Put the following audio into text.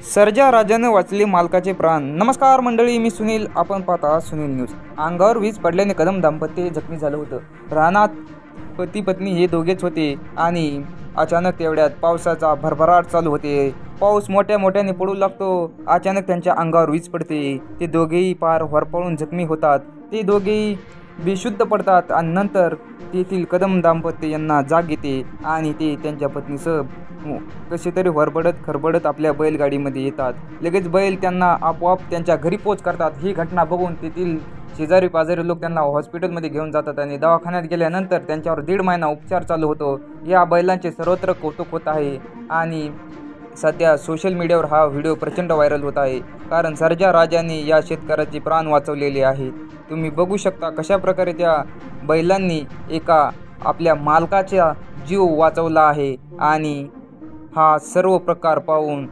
सर्जा राजाने वाचले मालकाचे प्राण। नमस्कार मंडळी, मी सुनील, आपण पाहता सुनील न्यूज। अंगावर वीज पडल्याने कदम दाम्पत्य जखमी झालं होतं। रानात पती पत्नी हे दोघेच होते आणि अचानक तेवढ्यात पावसाचा भरभराट चालू होते। पाऊस मोठ्याने पडू लागतो। अचानक त्यांच्या अंगावर वीज पडते। ते दोघेही पार होरपळून जखमी होतात। ते दोघेही बेशुद्ध पडतात आणि नंतर तेथील कदम दाम्पत्य यांना जाग येते आणि ते त्यांच्या पत्नीसह कसे तरी खरबडत आपल्या बैलगाडीमध्ये येतात। लगेच बैल त्यांना आपोआप त्यांच्या घरी पोच करतात। ही घटना बघून तेथील शेजारी पाजारी लोक त्यांना हॉस्पिटलमध्ये घेऊन जातात आणि दवाखान्यात गेल्यानंतर त्यांच्यावर 1.5 महिना उपचार चालू होतो। या बैलांचे सर्वत्र कौतुक होत आहे आणि सध्या सोशल मीडियावर हा व्हिडिओ प्रचंड व्हायरल होत आहे, कारण सर्जा राजाने या शेतकऱ्याचे प्राण वाचवलेले आहेत। तुम्ही बघू शकता कशा प्रकारे त्या बैलांनी एका आपल्या मालकाचा जीव वाचवला आहे आणि हा सर्व प्रकार पाहून